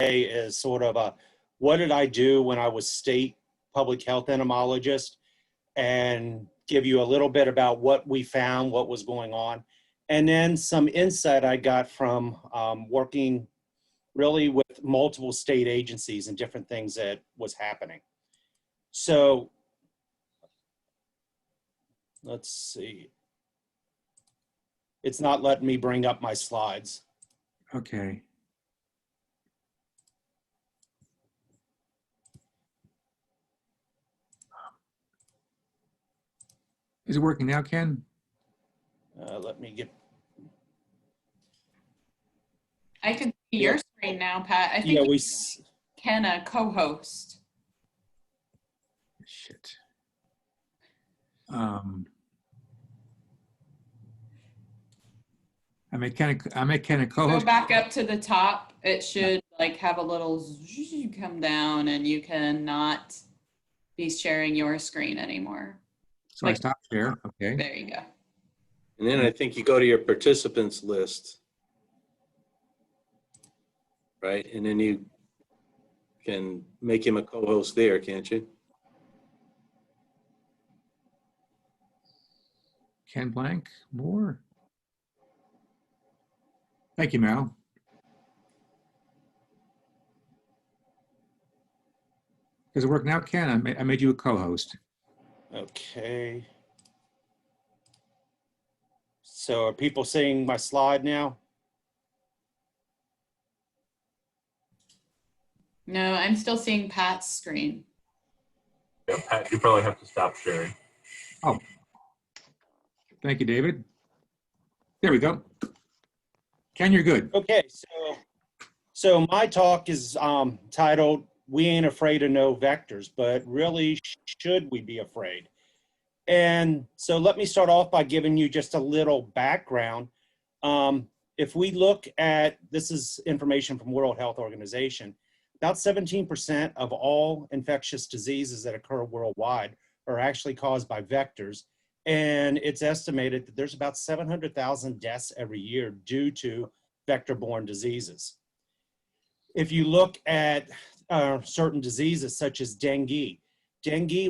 is sort of a, what did I do when I was state public health entomologist, and give you a little bit about what we found, what was going on, and then some insight I got from working really with multiple state agencies and different things that was happening. So let's see. It's not letting me bring up my slides. Okay. Is it working now, Ken? Let me get. I can see your screen now, Pat. I think Yeah, Ken, a co-host. Shit. I make Ken a co-host. Go back up to the top. It should like have a little come down, and you cannot be sharing your screen anymore. So I stop share. Okay. There you go. And then I think you go to your participants list, right? And then you can make him a co-host there, can't you? Ken Blank, more. Thank you, Mal. Does it work now, Ken? I made you a co-host. Okay. So are people seeing my slide now? No, I'm still seeing Pat's screen. Yeah, Pat, you probably have to stop sharing. Oh, thank you, David. There we go. Ken, you're good. Okay, so my talk is titled, "We Ain't Afraid of No Vectors, but Really Should We Be Afraid?" And so let me start off by giving you just a little background. If we look at, this is information from World Health Organization, about 17% of all infectious diseases that occur worldwide are actually caused by vectors. And it's estimated that there's about 700,000 deaths every year due to vector-borne diseases. If you look at certain diseases such as dengue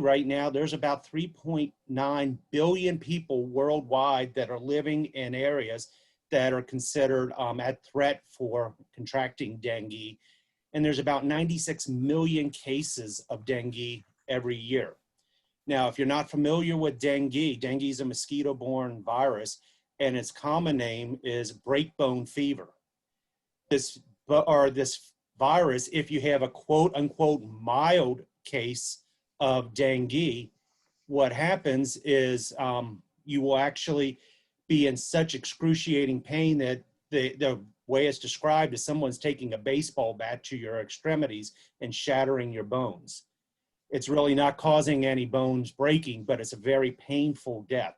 right now, there's about 3.9 billion people worldwide that are living in areas that are considered at threat for contracting dengue. And there's about 96 million cases of dengue every year. Now, if you're not familiar with dengue is a mosquito-borne virus, and its common name is breakbone fever. This virus, if you have a quote-unquote mild case of dengue, what happens is you will actually be in such excruciating pain that the way it's described is someone's taking a baseball bat to your extremities and shattering your bones. It's really not causing any bones breaking, but it's a very painful death.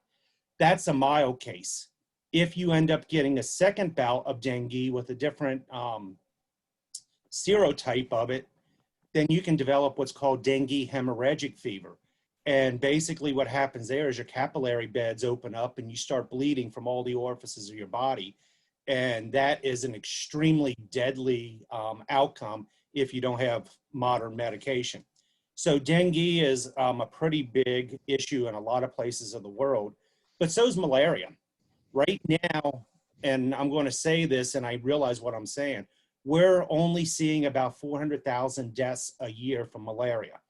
That's a mild case. If you end up getting a second bout of dengue with a different serotype of it, then you can develop what's called dengue hemorrhagic fever. And basically what happens there is your capillary beds open up and you start bleeding from all the orifices of your body. And that is an extremely deadly outcome if you don't have modern medication. So dengue is a pretty big issue in a lot of places of the world, but so is malaria. Right now, and I'm going to say this and I realize what I'm saying, we're only seeing about 400,000 deaths a year from malaria.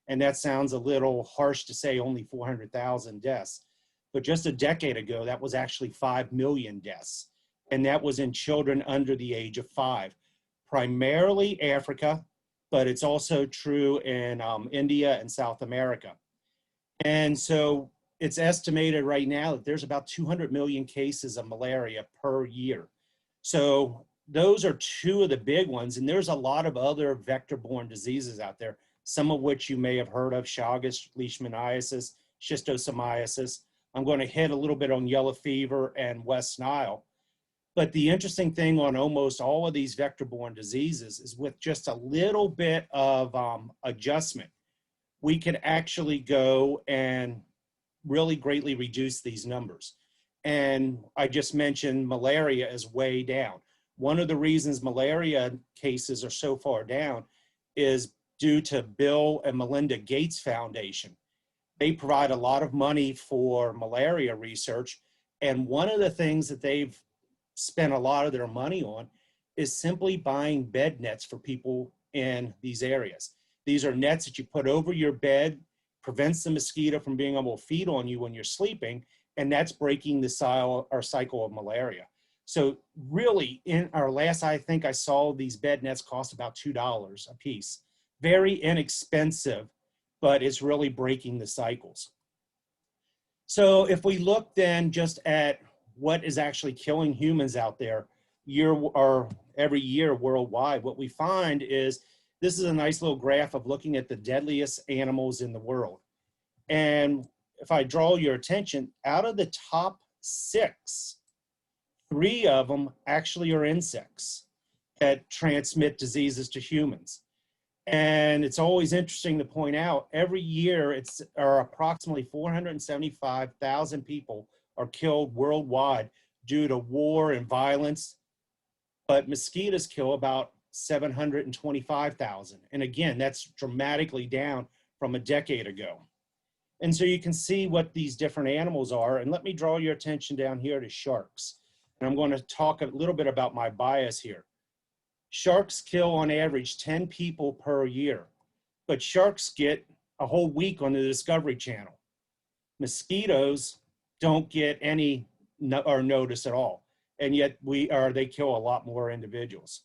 And that sounds a little harsh to say only 400,000 deaths. But just a decade ago, that was actually 5 million deaths. And that was in children under the age of 5. Primarily Africa, but it's also true in India and South America. And so it's estimated right now that there's about 200 million cases of malaria per year. So those are two of the big ones. And there's a lot of other vector-borne diseases out there, some of which you may have heard of: Chagas, leishmaniasis, schistosomiasis. I'm going to hit a little bit on yellow fever and West Nile. But the interesting thing on almost all of these vector-borne diseases is with just a little bit of adjustment, we can actually go and really greatly reduce these numbers. And I just mentioned malaria is way down. One of the reasons malaria cases are so far down is due to Bill and Melinda Gates Foundation. They provide a lot of money for malaria research. And one of the things that they've spent a lot of their money on is simply buying bed nets for people in these areas. These are nets that you put over your bed, prevents the mosquito from being able to feed on you when you're sleeping, and that's breaking the cycle of malaria. So really, in our last, I think I saw these bed nets cost about $2 a piece. Very inexpensive, but it's really breaking the cycles. So if we look then just at what is actually killing humans out there every year worldwide, what we find is this is a nice little graph of looking at the deadliest animals in the world. And if I draw your attention, out of the top 6, 3 of them actually are insects that transmit diseases to humans. And it's always interesting to point out, every year approximately 475,000 people are killed worldwide due to war and violence, but mosquitoes kill about 725,000. And again, that's dramatically down from a decade ago. And so you can see what these different animals are. And let me draw your attention down here to sharks. And I'm going to talk a little bit about my bias here. Sharks kill on average 10 people per year, but sharks get a whole week on the Discovery Channel. Mosquitoes don't get any or notice at all, and yet they kill a lot more individuals.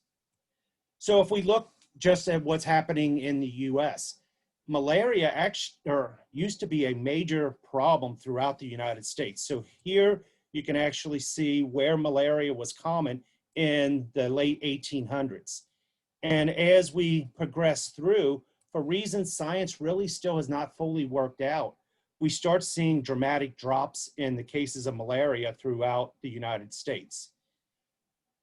So if we look just at what's happening in the US, malaria actually used to be a major problem throughout the United States. So here you can actually see where malaria was common in the late 1800s. And as we progress through, for reasons science really still has not fully worked out, we start seeing dramatic drops in the cases of malaria throughout the United States.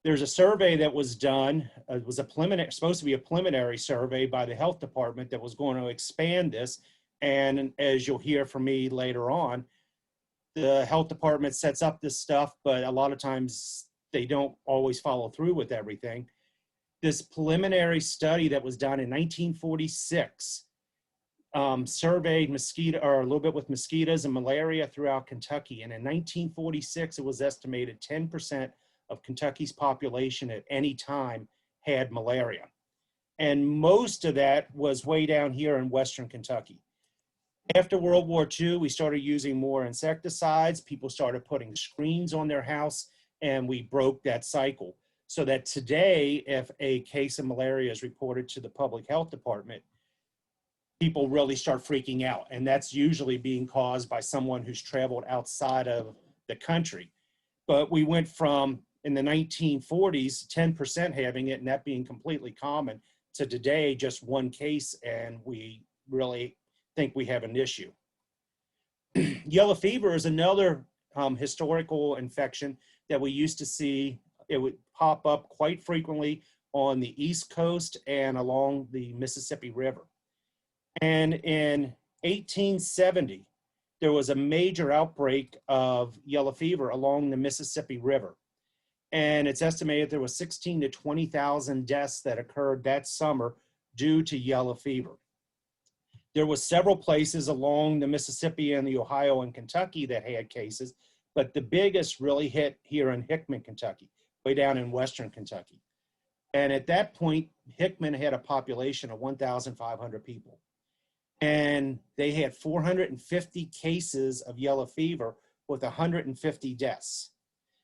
There's a survey that was done, it was supposed to be a preliminary survey by the health department that was going to expand this. And as you'll hear from me later on, the health department sets up this stuff, but a lot of times they don't always follow through with everything. This preliminary study that was done in 1946 surveyed a little bit with mosquitoes and malaria throughout Kentucky. And in 1946, it was estimated 10% of Kentucky's population at any time had malaria. And most of that was way down here in Western Kentucky. After World War II, we started using more insecticides. People started putting screens on their house, and we broke that cycle. So that today, if a case of malaria is reported to the public health department, people really start freaking out. And that's usually being caused by someone who's traveled outside of the country. But we went from, in the 1940s, 10% having it and that being completely common, to today, just 1 case, and we really think we have an issue. Yellow fever is another historical infection that we used to see. It would pop up quite frequently on the East Coast and along the Mississippi River. And in 1870, there was a major outbreak of yellow fever along the Mississippi River. And it's estimated there was 16 to 20,000 deaths that occurred that summer due to yellow fever. There were several places along the Mississippi and the Ohio and Kentucky that had cases, but the biggest really hit here in Hickman, Kentucky, way down in Western Kentucky. And at that point, Hickman had a population of 1,500 people. And they had 450 cases of yellow fever with 150 deaths.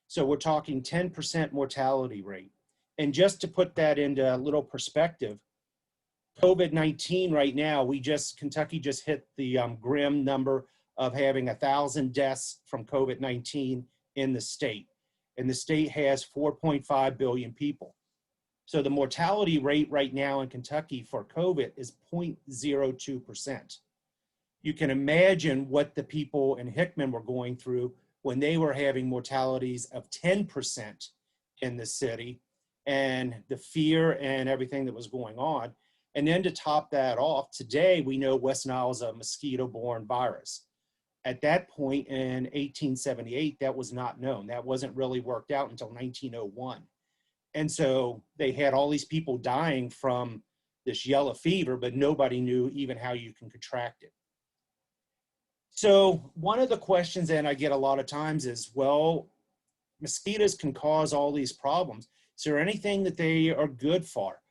So we're talking 10% mortality rate. And just to put that into a little perspective, COVID-19 right now, Kentucky just hit the grim number of having 1,000 deaths from COVID-19 in the state. And the state has 4.5 billion people. So the mortality rate right now in Kentucky for COVID is 0.02%. You can imagine what the people in Hickman were going through when they were having mortalities of 10% in the city, and the fear and everything that was going on. And then to top that off, today we know West Nile is a mosquito-borne virus. At that point in 1878, that was not known. That wasn't really worked out until 1901. And so they had all these people dying from this yellow fever, but nobody knew even how you can contract it. So one of the questions that I get a lot of times is, well, mosquitoes can cause all these problems. Is there anything that they are good for?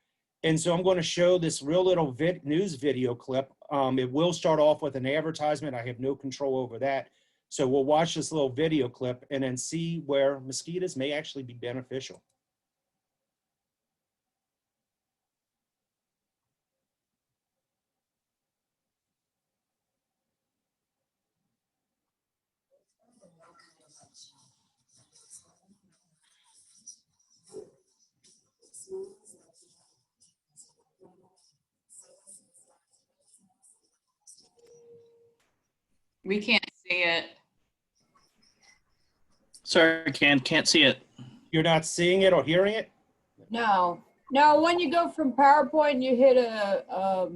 And so I'm going to show this real little news video clip. It will start off with an advertisement. I have no control over that. So we'll watch this little video clip and then see where mosquitoes may actually be beneficial. We can't see it. Sorry, can't see it. You're not seeing it or hearing it? No, no, when you go from PowerPoint and you hit a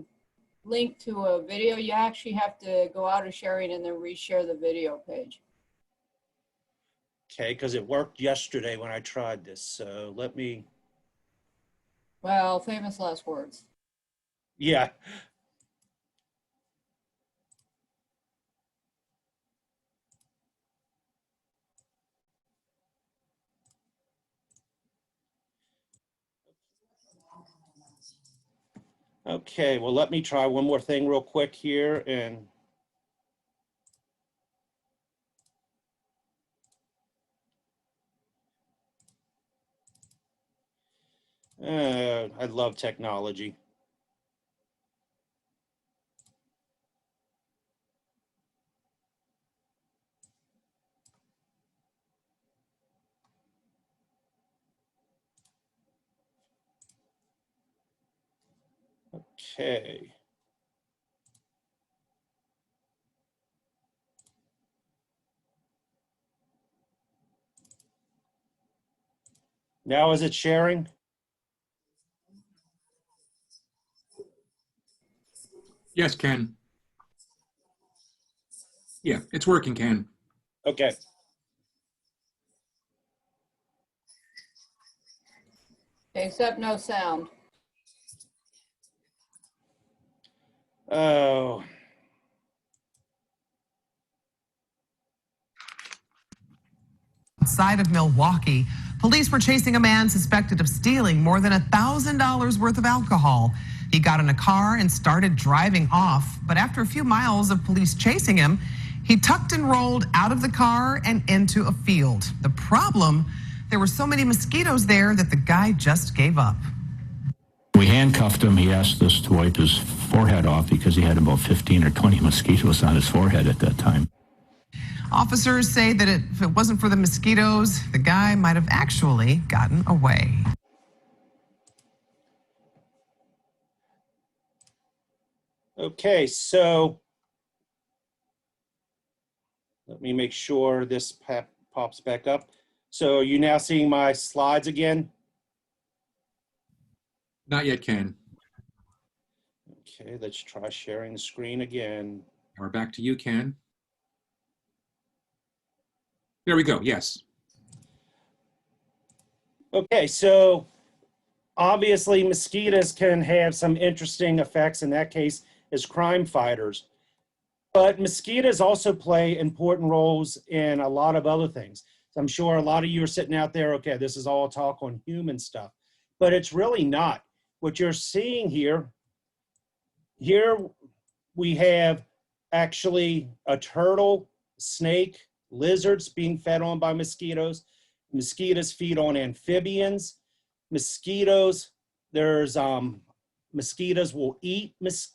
link to a video, you actually have to go out of sharing and then reshare the video page. Okay, because it worked yesterday when I tried this. So let me, Well, famous last words. yeah. Okay, well, let me try one more thing real quick here and I love technology. Okay. Now is it sharing? Yes, Ken. Yeah, it's working, Ken. Okay. Except no sound. Oh, Outside of Milwaukee, police were chasing a man suspected of stealing more than $1,000 worth of alcohol. He got in a car and started driving off, but after a few miles of police chasing him, he tucked and rolled out of the car and into a field. The problem, there were so many mosquitoes there that the guy just gave up. We handcuffed him. He asked us to wipe his forehead off because he had about 15 or 20 mosquitoes on his forehead at that time. Officers say that if it wasn't for the mosquitoes, the guy might have actually gotten away. okay. So let me make sure this pops back up. So are you now seeing my slides again? Not yet, Ken. Okay, let's try sharing the screen again. We're back to you, Ken. There we go, yes. Okay, so obviously mosquitoes can have some interesting effects, in that case, as crime fighters. But mosquitoes also play important roles in a lot of other things. So I'm sure a lot of you are sitting out there, okay, this is all talk on human stuff, but it's really not. What you're seeing here we have actually a turtle, snake, lizards being fed on by mosquitoes. Mosquitoes feed on amphibians. Mosquitoes, there's mosquitoes will eat,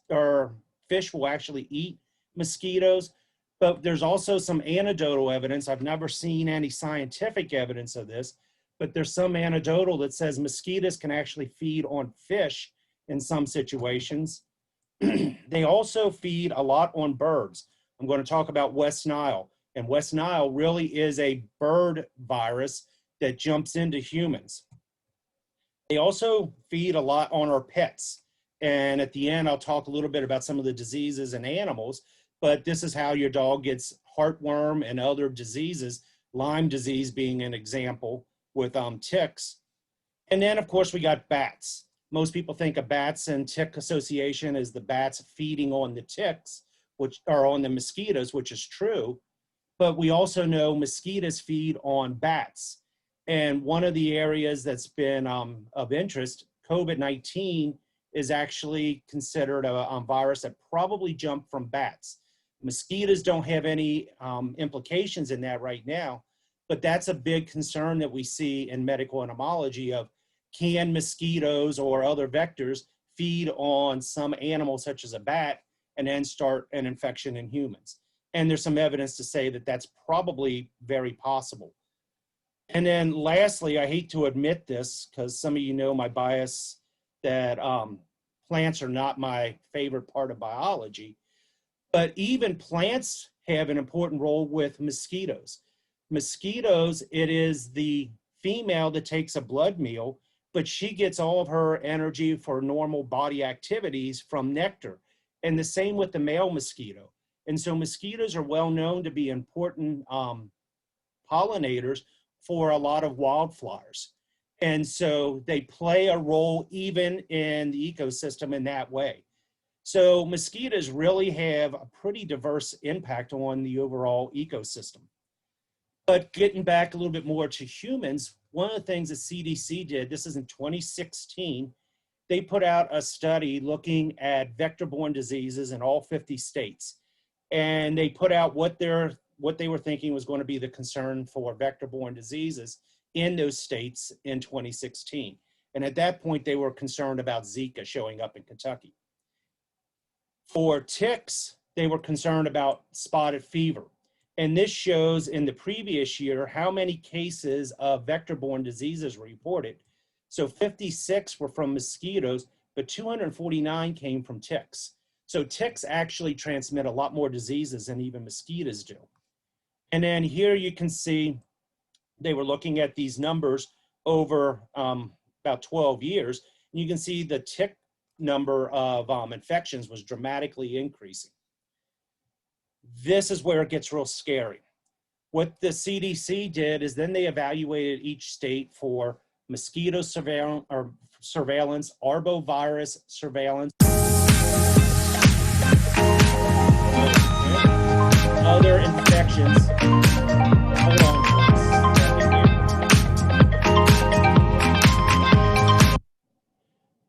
or fish will actually eat mosquitoes. But there's also some anecdotal evidence. I've never seen any scientific evidence of this, but there's some anecdotal that says mosquitoes can actually feed on fish in some situations. They also feed a lot on birds. I'm going to talk about West Nile. And West Nile really is a bird virus that jumps into humans. They also feed a lot on our pets. And at the end, I'll talk a little bit about some of the diseases in animals, but this is how your dog gets heartworm and other diseases, Lyme disease being an example with ticks. And then, of course, we got bats. Most people think of bats and tick association as the bats feeding on the ticks, which are on the mosquitoes, which is true. But we also know mosquitoes feed on bats. And one of the areas that's been of interest, COVID-19 is actually considered a virus that probably jumped from bats. Mosquitoes don't have any implications in that right now, but that's a big concern that we see in medical entomology of, can mosquitoes or other vectors feed on some animal such as a bat and then start an infection in humans? And there's some evidence to say that that's probably very possible. And then lastly, I hate to admit this because some of you know my bias that plants are not my favorite part of biology, but even plants have an important role with mosquitoes. Mosquitoes, it is the female that takes a blood meal, but she gets all of her energy for normal body activities from nectar. And the same with the male mosquito. And so mosquitoes are well known to be important pollinators for a lot of wildflowers. And so they play a role even in the ecosystem in that way. So mosquitoes really have a pretty diverse impact on the overall ecosystem. But getting back a little bit more to humans, one of the things that CDC did, this is in 2016, they put out a study looking at vector-borne diseases in all 50 states. And they put out what they were thinking was going to be the concern for vector-borne diseases in those states in 2016. And at that point, they were concerned about Zika showing up in Kentucky. For ticks, they were concerned about spotted fever. And this shows in the previous year how many cases of vector-borne diseases were reported. So 56 were from mosquitoes, but 249 came from ticks. So ticks actually transmit a lot more diseases than even mosquitoes do. And then here you can see they were looking at these numbers over about 12 years. And you can see the tick number of infections was dramatically increasing. This is where it gets real scary. What the CDC did is then they evaluated each state for mosquito surveillance, arbovirus surveillance, other infections. Hold on.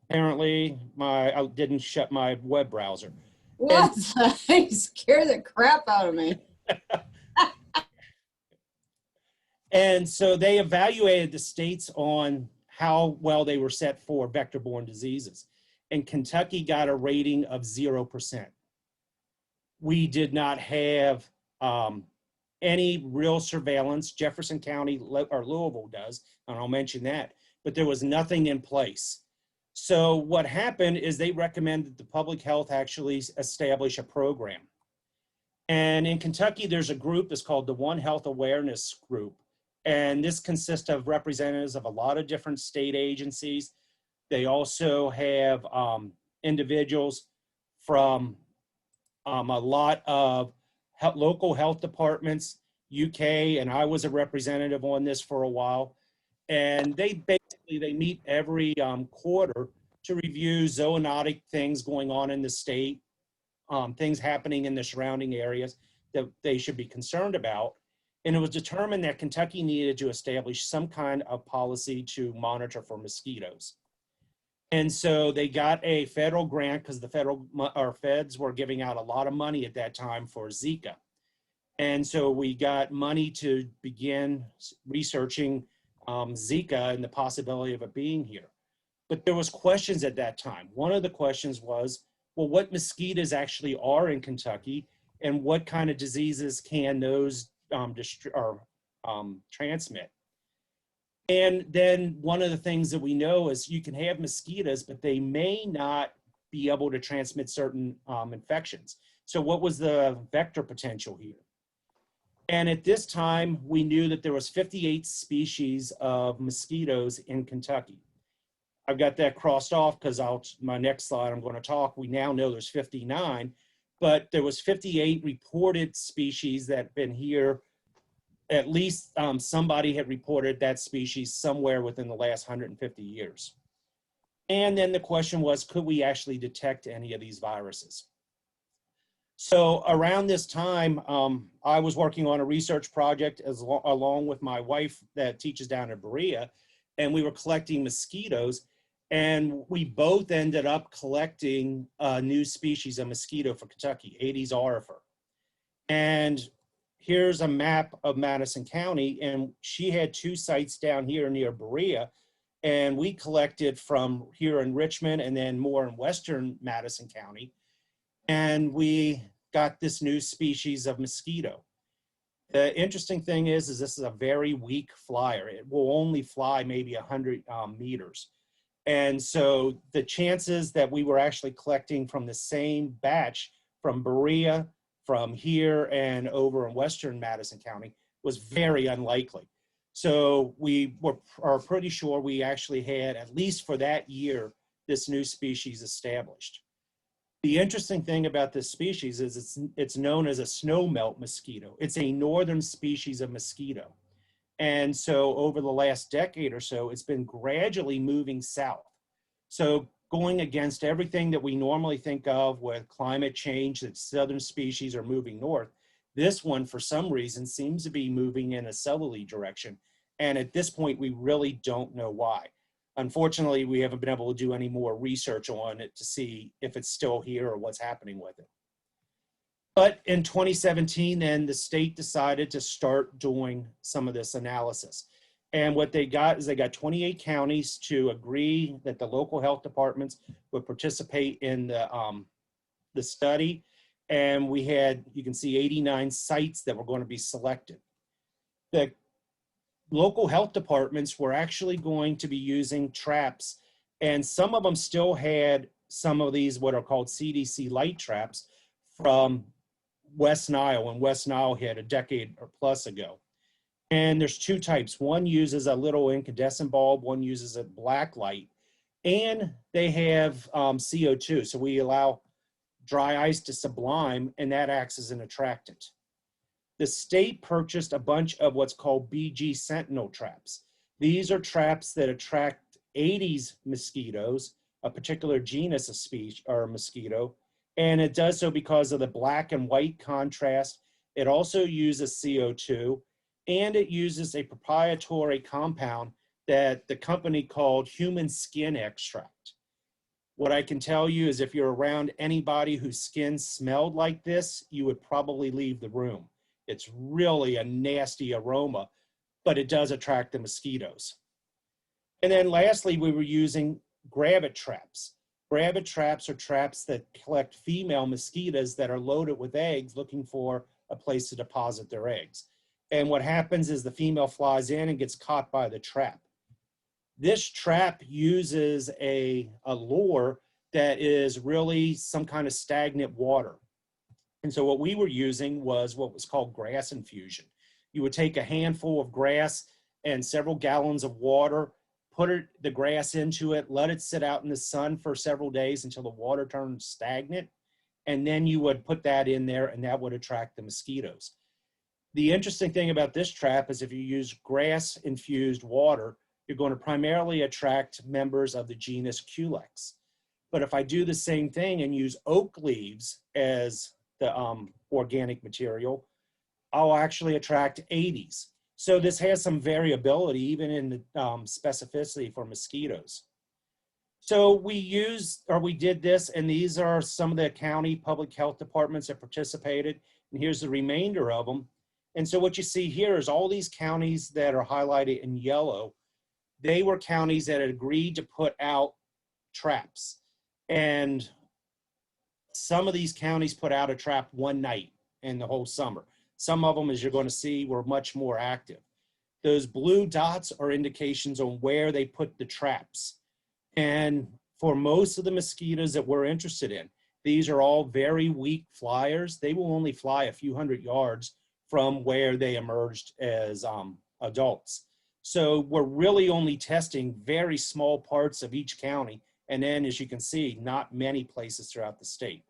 Apparently, I didn't shut my web browser. What? You scared the crap out of me. And so they evaluated the states on how well they were set for vector-borne diseases. And Kentucky got a rating of 0%. We did not have any real surveillance. Jefferson County or Louisville does, and I'll mention that, but there was nothing in place. So what happened is they recommended the public health actually establish a program. And in Kentucky, there's a group that's called the One Health Awareness Group. And this consists of representatives of a lot of different state agencies. They also have individuals from a lot of local health departments, UK, and I was a representative on this for a while. And they meet every quarter to review zoonotic things going on in the state, things happening in the surrounding areas that they should be concerned about. And it was determined that Kentucky needed to establish some kind of policy to monitor for mosquitoes. And so they got a federal grant because the feds were giving out a lot of money at that time for Zika. And so we got money to begin researching Zika and the possibility of it being here. But there was questions at that time. One of the questions was, well, what mosquitoes actually are in Kentucky and what kind of diseases can those transmit? And then one of the things that we know is you can have mosquitoes, but they may not be able to transmit certain infections. So what was the vector potential here? And at this time, we knew that there was 58 species of mosquitoes in Kentucky. I've got that crossed off because my next slide I'm going to talk. We now know there's 59, but there was 58 reported species that have been here at least somebody had reported that species somewhere within the last 150 years. And then the question was, could we actually detect any of these viruses? So around this time, I was working on a research project along with my wife that teaches down in Berea, and we were collecting mosquitoes, and we both ended up collecting a new species of mosquito for Kentucky, Aedes aurifer. And here's a map of Madison County, and she had 2 sites down here near Berea, and we collected from here in Richmond and then more in western Madison County. And we got this new species of mosquito. The interesting thing is this is a very weak flyer. It will only fly maybe 100 meters. And so the chances that we were actually collecting from the same batch from Berea, from here and over in western Madison County was very unlikely. So we are pretty sure we actually had, at least for that year, this new species established. The interesting thing about this species is it's known as a snowmelt mosquito. It's a northern species of mosquito. And so over the last decade or so, it's been gradually moving south. So going against everything that we normally think of with climate change, that southern species are moving north, this one, for some reason, seems to be moving in a southerly direction. And at this point, we really don't know why. Unfortunately, we haven't been able to do any more research on it to see if it's still here or what's happening with it. But in 2017, then the state decided to start doing some of this analysis. And what they got is they got 28 counties to agree that the local health departments would participate in the study. And we had, you can see 89 sites that were going to be selected. The local health departments were actually going to be using traps, and some of them still had some of these what are called CDC light traps from West Nile, when West Nile hit a decade or plus ago. And there's 2 types. One uses a little incandescent bulb, one uses a black light, and they have CO2. So we allow dry ice to sublime, and that acts as an attractant. The state purchased a bunch of what's called BG Sentinel traps. These are traps that attract Aedes mosquitoes, a particular genus of species or mosquito, and it does so because of the black and white contrast. It also uses CO2, and it uses a proprietary compound that the company called human skin extract. What I can tell you is if you're around anybody whose skin smelled like this, you would probably leave the room. It's really a nasty aroma, but it does attract the mosquitoes. And then lastly, we were using grabbit traps. Grabbit traps are traps that collect female mosquitoes that are loaded with eggs looking for a place to deposit their eggs. And what happens is the female flies in and gets caught by the trap. This trap uses a lure that is really some kind of stagnant water. And so what we were using was what was called grass infusion. You would take a handful of grass and several gallons of water, put the grass into it, let it sit out in the sun for several days until the water turns stagnant, and then you would put that in there and that would attract the mosquitoes. The interesting thing about this trap is if you use grass-infused water, you're going to primarily attract members of the genus Culex. But if I do the same thing and use oak leaves as the organic material, I'll actually attract Aedes. So this has some variability even in the specificity for mosquitoes. So we did this, and these are some of the county public health departments that participated, and here's the remainder of them. And so what you see here is all these counties that are highlighted in yellow, they were counties that had agreed to put out traps. And some of these counties put out a trap one night in the whole summer. Some of them, as you're going to see, were much more active. Those blue dots are indications on where they put the traps. And for most of the mosquitoes that we're interested in, these are all very weak flyers. They will only fly a few hundred yards from where they emerged as adults. So we're really only testing very small parts of each county. And then, as you can see, not many places throughout the state.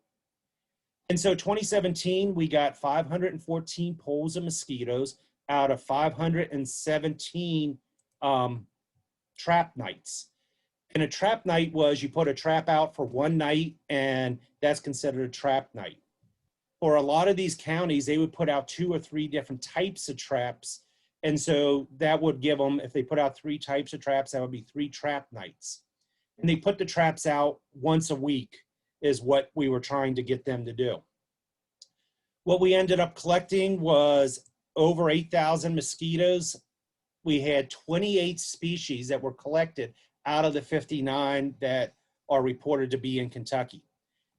And so 2017, we got 514 polls of mosquitoes. out of 517 trap nights. And a trap night was you put a trap out for one night, and that's considered a trap night. For a lot of these counties, they would put out 2 or 3 different types of traps. And so that would give them, if they put out 3 types of traps, that would be 3 trap nights. And they put the traps out once a week is what we were trying to get them to do. What we ended up collecting was over 8,000 mosquitoes. We had 28 species that were collected out of the 59 that are reported to be in Kentucky.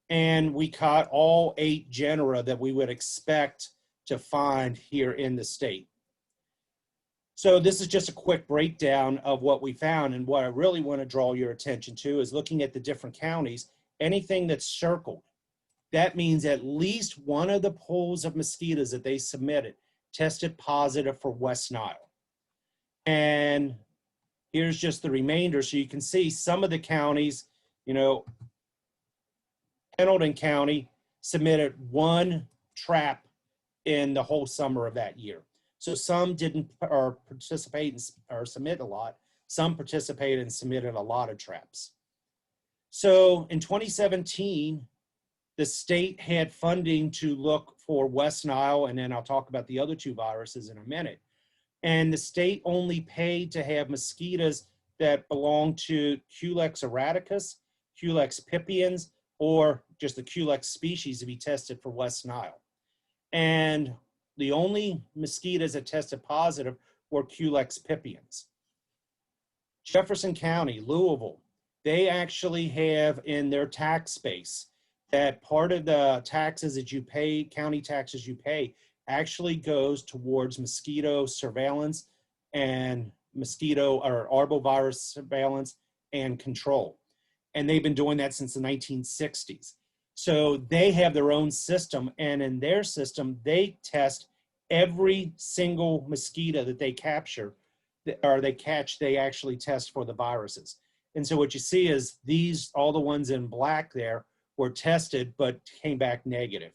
And we caught all 8 genera that we would expect to find here in the state. So this is just a quick breakdown of what we found. And what I really want to draw your attention to is looking at the different counties. Anything that's circled, that means at least one of the pools of mosquitoes that they submitted tested positive for West Nile. And here's just the remainder. So you can see some of the counties, you know, Pendleton County submitted 1 trap in the whole summer of that year. So some didn't participate or submit a lot. Some participated and submitted a lot of traps. So in 2017, the state had funding to look for West Nile, and then I'll talk about the other 2 viruses in a minute. And the state only paid to have mosquitoes that belong to Culex erraticus, Culex pipiens, or just the Culex species to be tested for West Nile. And the only mosquitoes that tested positive were Culex pipiens. Jefferson County, Louisville, they actually have in their tax base that part of the taxes that you pay, county taxes you pay, actually goes towards mosquito surveillance and mosquito or arbovirus surveillance and control. And they've been doing that since the 1960s. So they have their own system, and in their system, they test every single mosquito that they capture or they catch, they actually test for the viruses. And so what you see is these, all the ones in black there were tested but came back negative.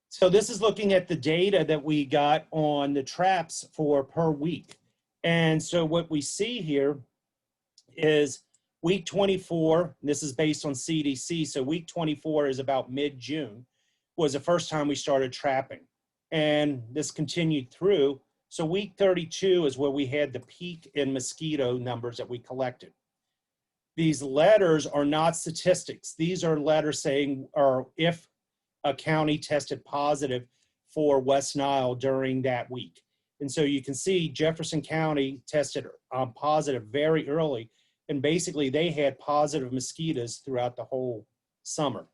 So this is looking at the data that we got on the traps for per week. And so what we see here is week 24, and this is based on CDC, so week 24 is about mid-June, was the first time we started trapping. And this continued through. So week 32 is where we had the peak in mosquito numbers that we collected. These letters are not statistics. These are letters saying, or if a county tested positive for West Nile during that week. And so you can see Jefferson County tested positive very early, and basically they had positive mosquitoes throughout the whole summer.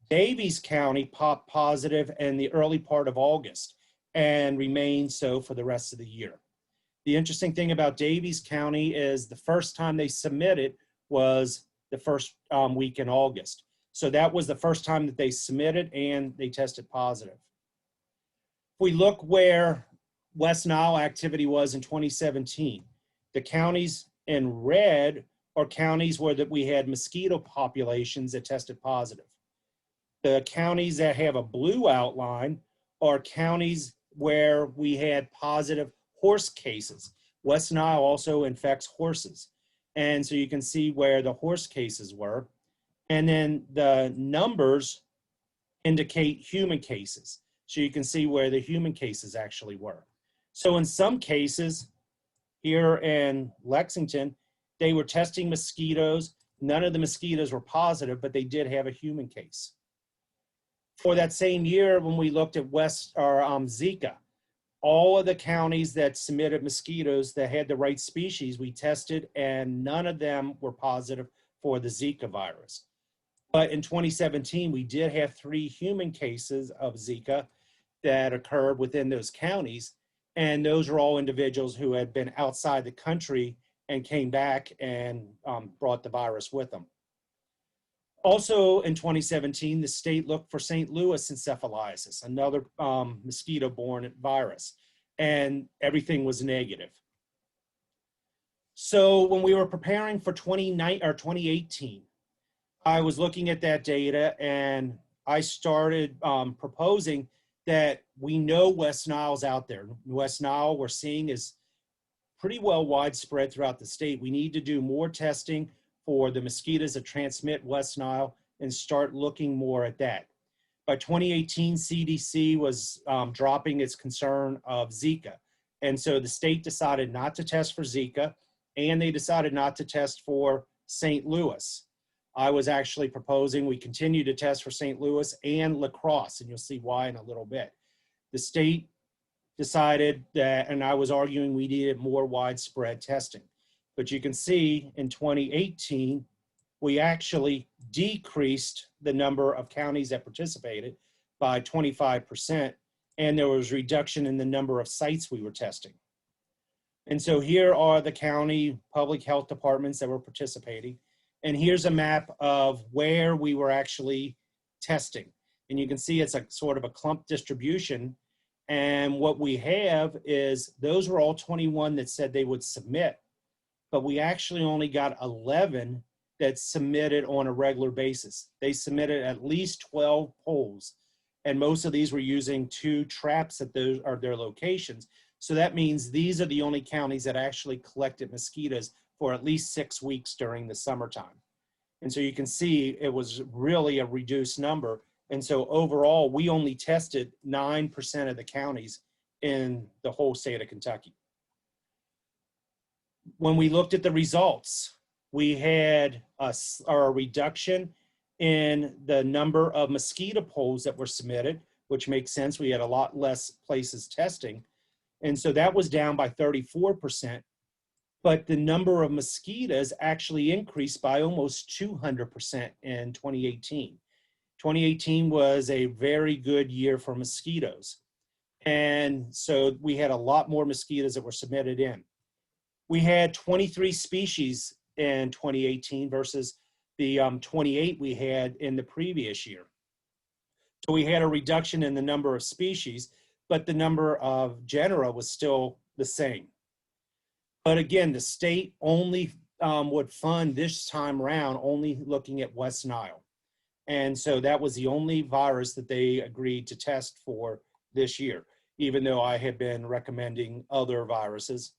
Daviess County popped positive in the early part of August and remained so for the rest of the year. The interesting thing about Daviess County is the first time they submitted was the first week in August. So that was the first time that they submitted and they tested positive. If we look where West Nile activity was in 2017, the counties in red are counties where that we had mosquito populations that tested positive. The counties that have a blue outline are counties where we had positive horse cases. West Nile also infects horses. And so you can see where the horse cases were. And then the numbers indicate human cases. So you can see where the human cases actually were. So in some cases, here in Lexington, they were testing mosquitoes. None of the mosquitoes were positive, but they did have a human case. For that same year, when we looked at Zika, all of the counties that submitted mosquitoes that had the right species, we tested, and none of them were positive for the Zika virus. But in 2017, we did have 3 human cases of Zika that occurred within those counties. And those are all individuals who had been outside the country and came back and brought the virus with them. Also in 2017, the state looked for St. Louis encephalitis, another mosquito-borne virus, and everything was negative. So when we were preparing for 2018, I was looking at that data and I started proposing that we know West Nile's out there. West Nile we're seeing is pretty well widespread throughout the state. We need to do more testing for the mosquitoes that transmit West Nile and start looking more at that. By 2018, CDC was dropping its concern of Zika. And so the state decided not to test for Zika, and they decided not to test for St. Louis. I was actually proposing we continue to test for St. Louis and La Crosse, and you'll see why in a little bit. The state decided that, and I was arguing we needed more widespread testing. But you can see in 2018, we actually decreased the number of counties that participated by 25%, and there was reduction in the number of sites we were testing. And so here are the county public health departments that were participating. And here's a map of where we were actually testing. And you can see it's a sort of a clump distribution. And what we have is those were all 21 that said they would submit, but we actually only got 11 that submitted on a regular basis. They submitted at least 12 polls, and most of these were using 2 traps at those are their locations. So that means these are the only counties that actually collected mosquitoes for at least 6 weeks during the summertime. And so you can see it was really a reduced number. And so overall, we only tested 9% of the counties in the whole state of Kentucky. When we looked at the results, we had a reduction in the number of mosquito polls that were submitted, which makes sense. We had a lot less places testing. And so that was down by 34%. But the number of mosquitoes actually increased by almost 200% in 2018. 2018 was a very good year for mosquitoes. And so we had a lot more mosquitoes that were submitted in. We had 23 species in 2018 versus the 28 we had in the previous year. So we had a reduction in the number of species, but the number of genera was still the same. But again, the state only would fund this time around only looking at West Nile. And so that was the only virus that they agreed to test for this year, even though I had been recommending other viruses.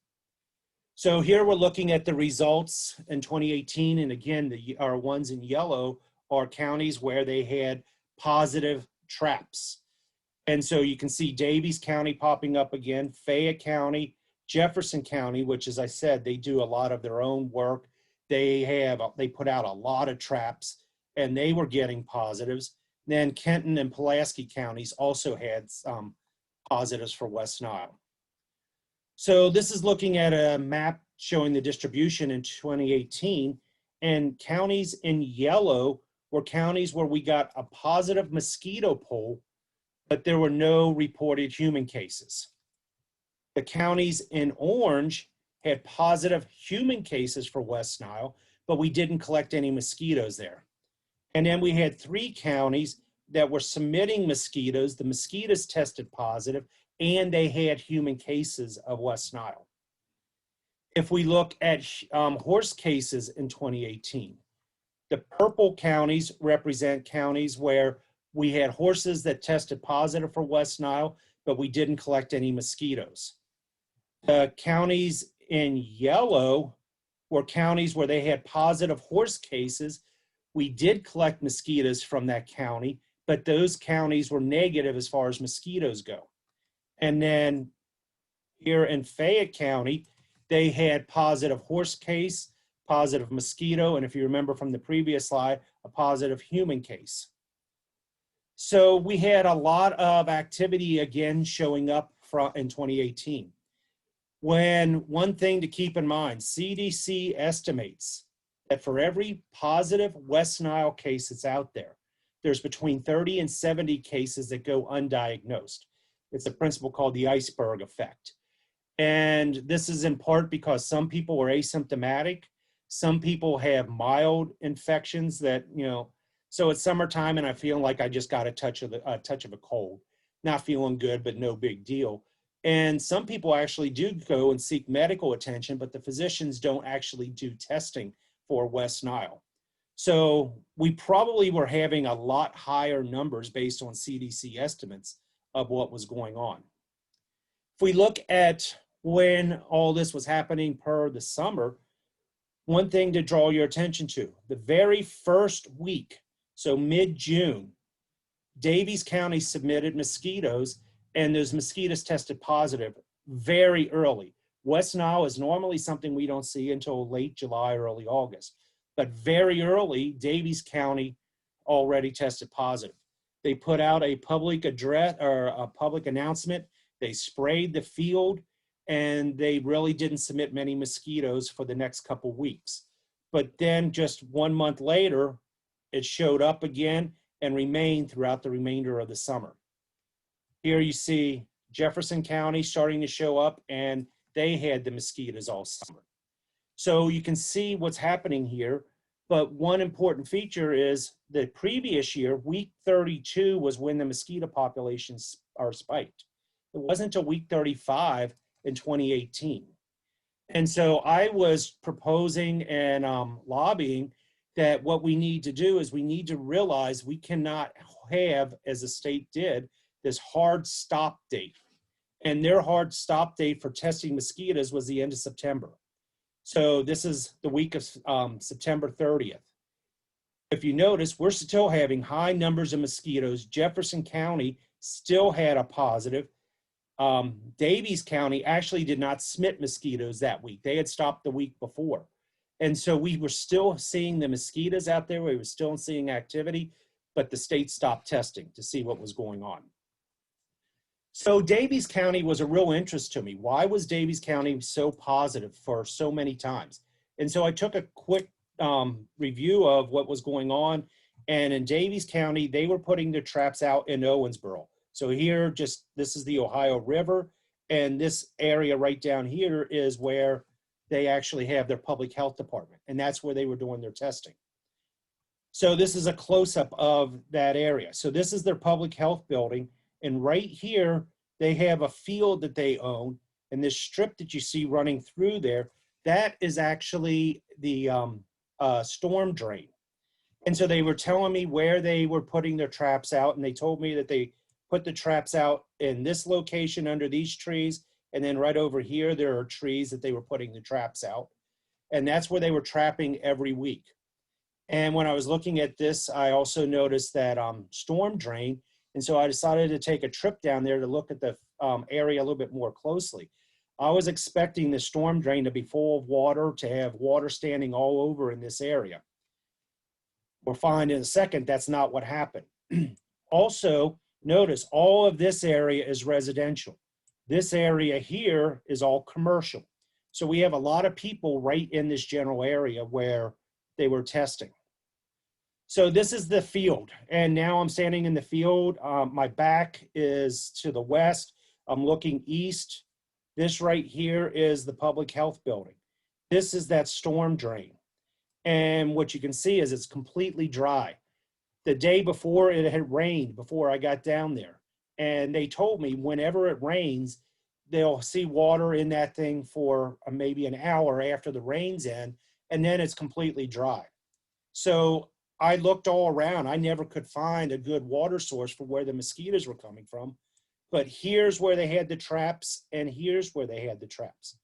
So here we're looking at the results in 2018. And again, our ones in yellow are counties where they had positive traps. And so you can see Davies County popping up again, Fayette County, Jefferson County, which, as I said, they do a lot of their own work. They put out a lot of traps, and they were getting positives. Then Kenton and Pulaski counties also had some positives for West Nile. So this is looking at a map showing the distribution in 2018, and counties in yellow were counties where we got a positive mosquito poll, but there were no reported human cases. The counties in orange had positive human cases for West Nile, but we didn't collect any mosquitoes there. And then we had 3 counties that were submitting mosquitoes. The mosquitoes tested positive, and they had human cases of West Nile. If we look at horse cases in 2018, the purple counties represent counties where we had horses that tested positive for West Nile, but we didn't collect any mosquitoes. The counties in yellow were counties where they had positive horse cases. We did collect mosquitoes from that county, but those counties were negative as far as mosquitoes go. And then here in Fayette County, they had positive horse case, positive mosquito, and if you remember from the previous slide, a positive human case. So we had a lot of activity again showing up in 2018. One thing to keep in mind, CDC estimates that for every positive West Nile case that's out there, there's between 30 and 70 cases that go undiagnosed. It's a principle called the iceberg effect. And this is in part because some people are asymptomatic. Some people have mild infections that, so it's summertime and I feel like I just got a touch of a cold. Not feeling good, but no big deal. And some people actually do go and seek medical attention, but the physicians don't actually do testing for West Nile. So we probably were having a lot higher numbers based on CDC estimates of what was going on. If we look at when all this was happening per the summer, one thing to draw your attention to, the very first week, so mid-June, Daviess County submitted mosquitoes, and those mosquitoes tested positive very early. West Nile is normally something we don't see until late July, early August. But very early, Daviess County already tested positive. They put out a public address or a public announcement. They sprayed the field, and they really didn't submit many mosquitoes for the next couple weeks. But then just 1 month later, it showed up again and remained throughout the remainder of the summer. Here you see Jefferson County starting to show up, and they had the mosquitoes all summer. So you can see what's happening here. But one important feature is the previous year, week 32 was when the mosquito populations are spiked. It wasn't until week 35 in 2018. And so I was proposing and lobbying that what we need to do is we need to realize we cannot have, as the state did, this hard stop date. And their hard stop date for testing mosquitoes was the end of September. So this is the week of September 30th. If you notice, we're still having high numbers of mosquitoes. Jefferson County still had a positive. Daviess County actually did not submit mosquitoes that week. They had stopped the week before. And so we were still seeing the mosquitoes out there. We were still seeing activity, but the state stopped testing to see what was going on. So Daviess County was a real interest to me. Why was Daviess County so positive for so many times? And so I took a quick review of what was going on. And in Daviess County, they were putting their traps out in Owensboro. So here, this is the Ohio River. And this area right down here is where they actually have their public health department. And that's where they were doing their testing. So this is a close-up of that area. So this is their public health building. And right here, they have a field that they own. And this strip that you see running through there, that is actually the storm drain. And so they were telling me where they were putting their traps out. And they told me that they put the traps out in this location under these trees. And then right over here, there are trees that they were putting the traps out. And that's where they were trapping every week. And when I was looking at this, I also noticed that storm drain. And so I decided to take a trip down there to look at the area a little bit more closely. I was expecting the storm drain to be full of water, to have water standing all over in this area. We'll find in a second that's not what happened. Also, notice all of this area is residential. This area here is all commercial. So we have a lot of people right in this general area where they were testing. So this is the field, and now I'm standing in the field. My back is to the west. I'm looking east. This right here is the public health building. This is that storm drain. And what you can see is it's completely dry. The day before, it had rained before I got down there. And they told me whenever it rains, they'll see water in that thing for maybe an hour after the rain's end, and then it's completely dry. So I looked all around. I never could find a good water source for where the mosquitoes were coming from. But here's where they had the traps, and here's where they had the traps.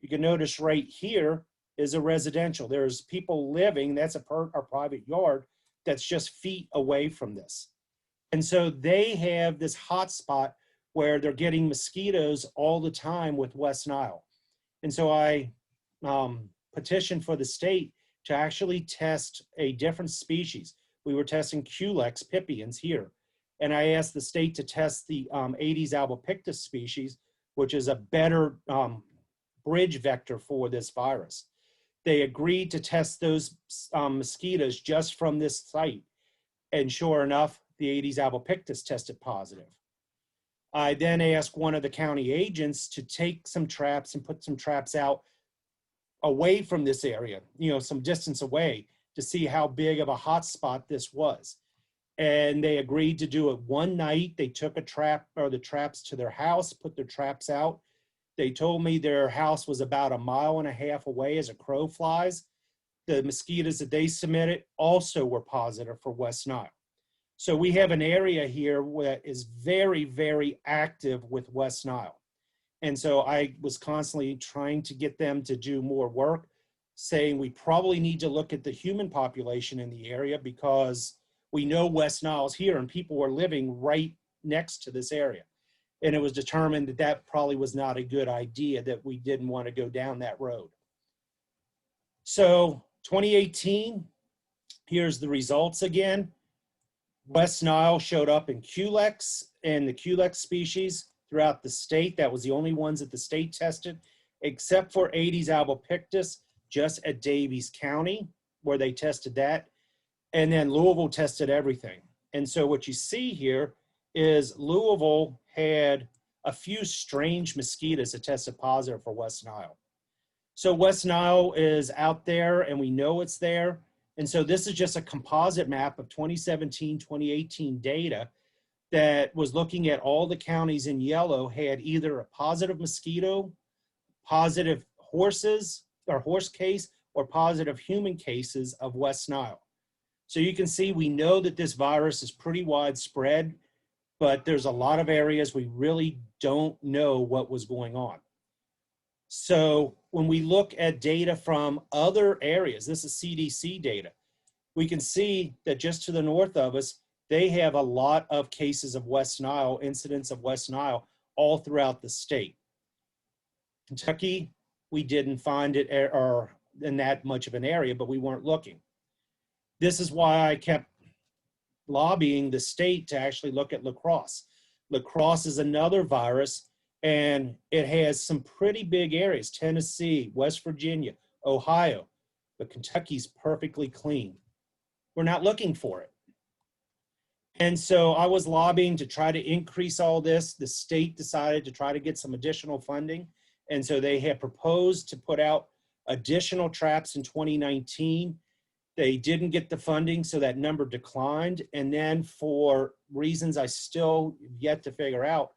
You can notice right here is a residential. There's people living, that's a private yard that's just feet away from this. And so they have this hot spot where they're getting mosquitoes all the time with West Nile. And so I petitioned for the state to actually test a different species. We were testing Culex pipiens here. And I asked the state to test the Aedes albopictus species, which is a better bridge vector for this virus. They agreed to test those mosquitoes just from this site. And sure enough, the Aedes albopictus tested positive. I then asked one of the county agents to take some traps and put some traps out away from this area, some distance away, to see how big of a hot spot this was. And they agreed to do it one night. They took a trap or the traps to their house, put their traps out. They told me their house was about 1.5 miles away as a crow flies. The mosquitoes that they submitted also were positive for West Nile. So we have an area here that is very, very active with West Nile. And so I was constantly trying to get them to do more work, saying we probably need to look at the human population in the area because we know West Nile's here and people were living right next to this area. And it was determined that that probably was not a good idea, that we didn't want to go down that road. So 2018, here's the results again. West Nile showed up in Culex and the Culex species throughout the state. That was the only ones that the state tested, except for Aedes albopictus, just at Davies County, where they tested that. And then Louisville tested everything. And so what you see here is Louisville had a few strange mosquitoes that tested positive for West Nile. So West Nile is out there and we know it's there. And so this is just a composite map of 2017, 2018 data that was looking at all the counties in yellow had either a positive mosquito, positive horses or horse case, or positive human cases of West Nile. So you can see we know that this virus is pretty widespread, but there's a lot of areas we really don't know what was going on. So when we look at data from other areas, this is CDC data, we can see that just to the north of us, they have a lot of cases of West Nile, incidents of West Nile all throughout the state. Kentucky, we didn't find it or in that much of an area, but we weren't looking. This is why I kept lobbying the state to actually look at lacrosse. Lacrosse is another virus, and it has some pretty big areas, Tennessee, West Virginia, Ohio, but Kentucky's perfectly clean. We're not looking for it. And so I was lobbying to try to increase all this. The state decided to try to get some additional funding. And so they had proposed to put out additional traps in 2019. They didn't get the funding, so that number declined. And then for reasons I still yet to figure out,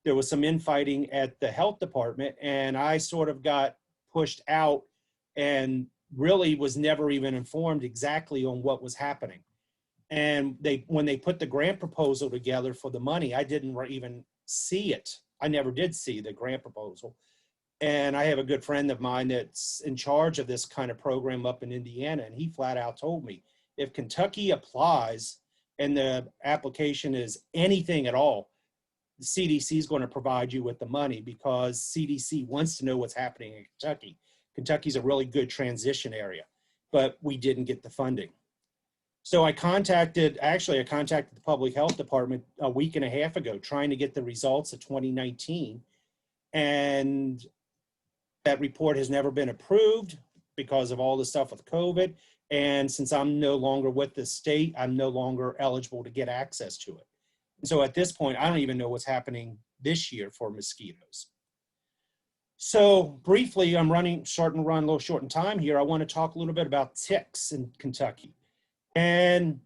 there was some infighting at the health department, and I sort of got pushed out and really was never even informed exactly on what was happening. And when they put the grant proposal together for the money, I didn't even see it. I never did see the grant proposal. And I have a good friend of mine that's in charge of this kind of program up in Indiana, and he flat out told me, if Kentucky applies and the application is anything at all, the CDC is going to provide you with the money because CDC wants to know what's happening in Kentucky. Kentucky's a really good transition area, but we didn't get the funding. So I contacted the public health department a week and a half ago trying to get the results of 2019. And that report has never been approved because of all the stuff with COVID. And since I'm no longer with the state, I'm no longer eligible to get access to it. And so at this point, I don't even know what's happening this year for mosquitoes. So briefly, I'm starting to run a little short in time here. I want to talk a little bit about ticks in Kentucky. And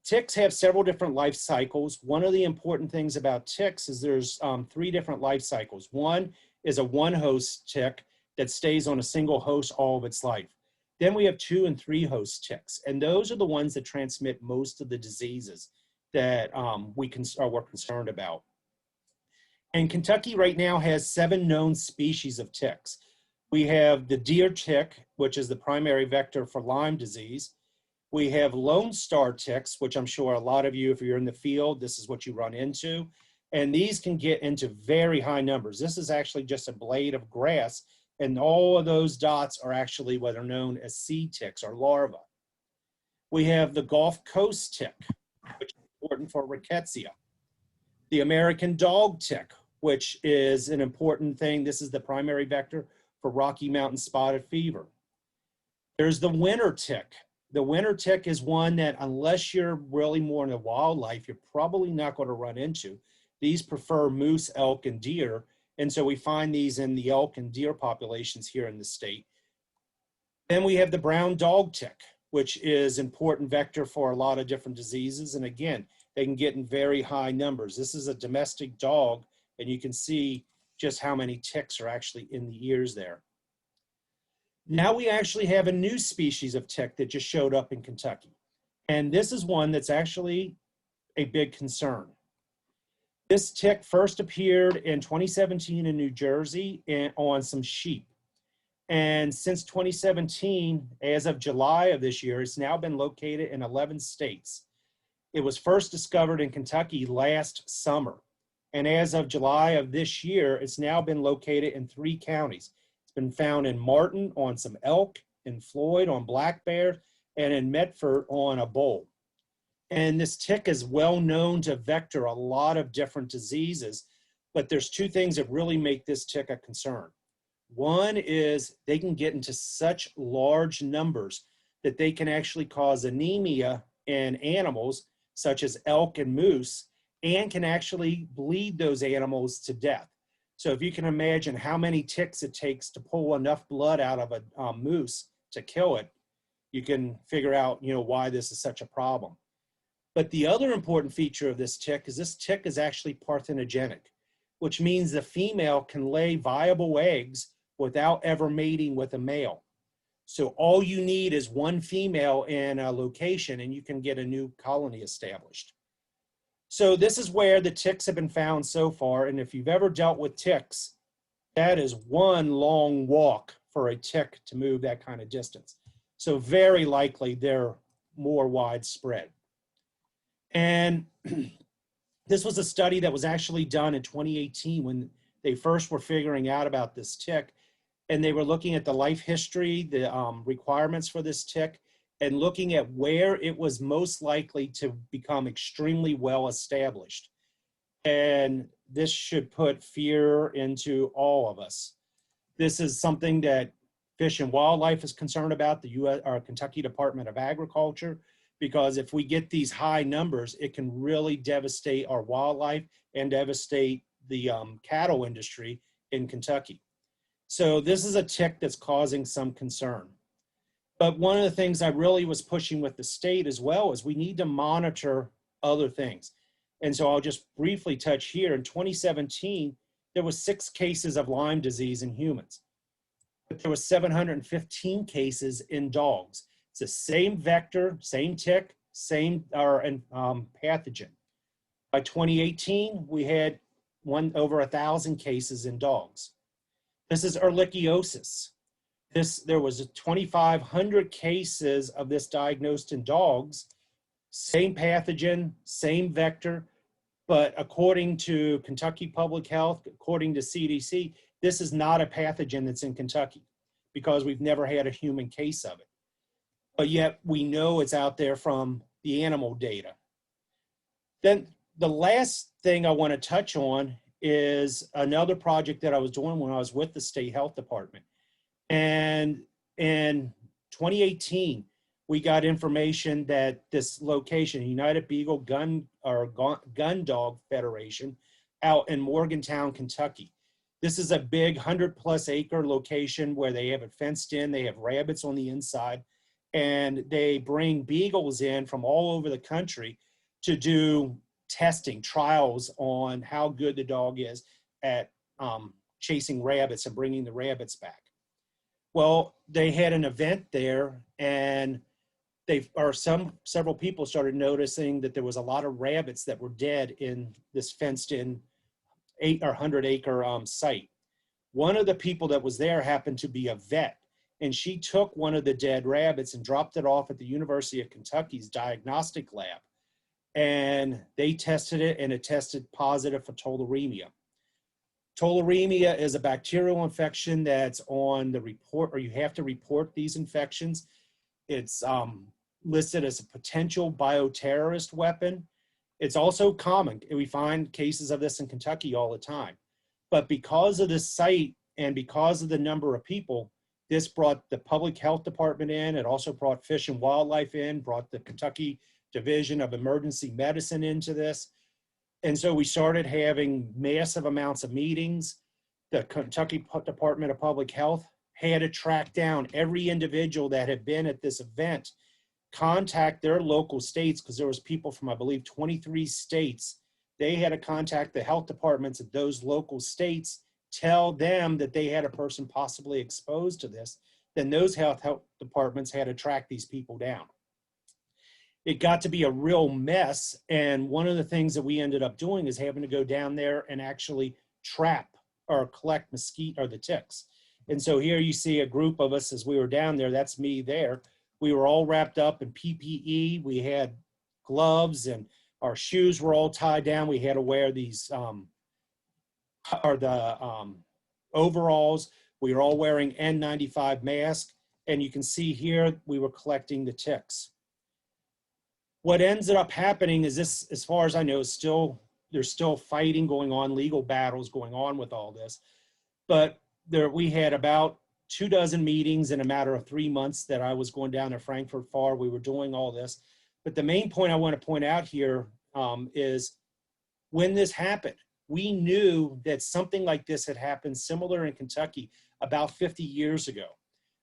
ticks have several different life cycles. One of the important things about ticks is there's 3 different life cycles. One is a one-host tick that stays on a single host all of its life. Then we have 2 and 3 host ticks, and those are the ones that transmit most of the diseases that we're concerned about. And Kentucky right now has 7 known species of ticks. We have the deer tick, which is the primary vector for Lyme disease. We have Lone Star ticks, which I'm sure a lot of you, if you're in the field, this is what you run into. And these can get into very high numbers. This is actually just a blade of grass, and all of those dots are actually what are known as seed ticks or larvae. We have the Gulf Coast tick, which is important for rickettsia. The American dog tick, which is an important thing. This is the primary vector for Rocky Mountain spotted fever. There's the winter tick. The winter tick is one that unless you're really more into wildlife, you're probably not going to run into. These prefer moose, elk, and deer. And so we find these in the elk and deer populations here in the state. Then we have the brown dog tick, which is important vector for a lot of different diseases. And again, they can get in very high numbers. This is a domestic dog, and you can see just how many ticks are actually in the ears there. Now we actually have a new species of tick that just showed up in Kentucky. And this is one that's actually a big concern. This tick first appeared in 2017 in New Jersey on some sheep. And since 2017, as of July of this year, it's now been located in 11 states. It was first discovered in Kentucky last summer. And as of July of this year, it's now been located in 3 counties. It's been found in Martin on some elk, in Floyd on black bears, and in Medford on a bull. And this tick is well known to vector a lot of different diseases, but there's 2 things that really make this tick a concern. One is they can get into such large numbers that they can actually cause anemia in animals such as elk and moose, and can actually bleed those animals to death. So if you can imagine how many ticks it takes to pull enough blood out of a moose to kill it, you can figure out, why this is such a problem. But the other important feature of this tick is actually parthenogenic, which means the female can lay viable eggs without ever mating with a male. So all you need is one female in a location and you can get a new colony established. So this is where the ticks have been found so far. And if you've ever dealt with ticks, that is one long walk for a tick to move that kind of distance. So very likely they're more widespread. And this was a study that was actually done in 2018 when they first were figuring out about this tick. And they were looking at the life history, the requirements for this tick, and looking at where it was most likely to become extremely well established. And this should put fear into all of us. This is something that Fish and Wildlife is concerned about, the U.S. or Kentucky Department of Agriculture, because if we get these high numbers, it can really devastate our wildlife and devastate the cattle industry in Kentucky. So this is a tick that's causing some concern. But one of the things I really was pushing with the state as well is we need to monitor other things. And so I'll just briefly touch here. In 2017, there was 6 cases of Lyme disease in humans. But there was 715 cases in dogs. It's the same vector, same tick, same pathogen. By 2018, we had over 1,000 cases in dogs. This is ehrlichiosis. There was 2,500 cases of this diagnosed in dogs, same pathogen, same vector, but according to Kentucky Public Health, according to CDC, this is not a pathogen that's in Kentucky because we've never had a human case of it. But yet we know it's out there from the animal data. Then the last thing I want to touch on is another project that I was doing when I was with the state health department. And in 2018, we got information that this location, United Beagle Gun Dog Federation out in Morgantown, Kentucky. This is a big 100+ acre location where they have it fenced in, they have rabbits on the inside, and they bring beagles in from all over the country to do testing, trials on how good the dog is at chasing rabbits and bringing the rabbits back. Well, they had an event there, and several people started noticing that there was a lot of rabbits that were dead in this fenced-in 100 acre site. One of the people that was there happened to be a vet, and she took one of the dead rabbits and dropped it off at the University of Kentucky's diagnostic lab. And they tested it, and it tested positive for tularemia. Tularemia is a bacterial infection that's on the report, or you have to report these infections. It's listed as a potential bioterrorist weapon. It's also common. We find cases of this in Kentucky all the time. But because of this site and because of the number of people, this brought the public health department in. It also brought Fish and Wildlife in, brought the Kentucky Division of Emergency Medicine into this. And so we started having massive amounts of meetings. The Kentucky Department of Public Health had to track down every individual that had been at this event, contact their local states, because there was people from, I believe, 23 states. They had to contact the health departments at those local states, tell them that they had a person possibly exposed to this. Then those health departments had to track these people down. it got to be a real mess. And one of the things that we ended up doing is having to go down there and actually trap or collect mosquito or the ticks. And so here you see a group of us as we were down there. That's me there. We were all wrapped up in PPE. We had gloves and our shoes were all tied down. We had to wear these overalls. We were all wearing N95 masks. And you can see here, we were collecting the ticks. What ended up happening is this, as far as I know, there's still fighting going on, legal battles going on with all this. But we had about 24 meetings in a matter of 3 months that I was going down to Frankfurt for. We were doing all this. But the main point I want to point out here is when this happened, we knew that something like this had happened similar in Kentucky about 50 years ago.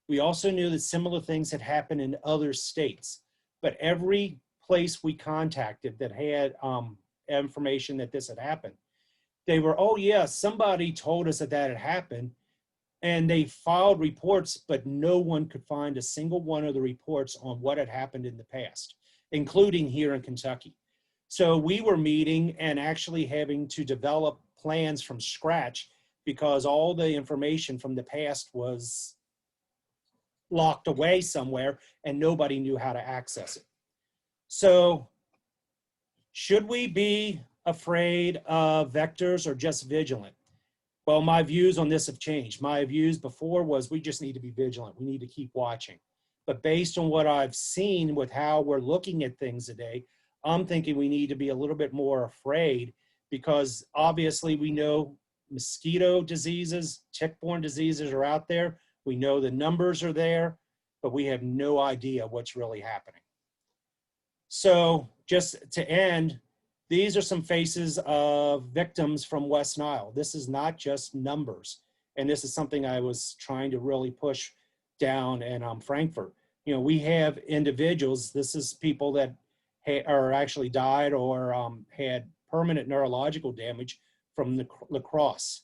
We also knew that similar things had happened in other states, but every place we contacted that had information that this had happened, they were, oh yeah, somebody told us that that had happened, and they filed reports, but no one could find a single one of the reports on what had happened in the past, including here in Kentucky. So we were meeting and actually having to develop plans from scratch because all the information from the past was locked away somewhere and nobody knew how to access it. So should we be afraid of vectors or just vigilant? Well, my views on this have changed. My views before was we just need to be vigilant. We need to keep watching. But based on what I've seen with how we're looking at things today, I'm thinking we need to be a little bit more afraid because obviously we know mosquito diseases, tick-borne diseases are out there. We know the numbers are there, but we have no idea what's really happening. So just to end, these are some faces of victims from West Nile. This is not just numbers. And this is something I was trying to really push down in Frankfurt. You know, we have individuals, this is people that are actually died or had permanent neurological damage from the lacrosse.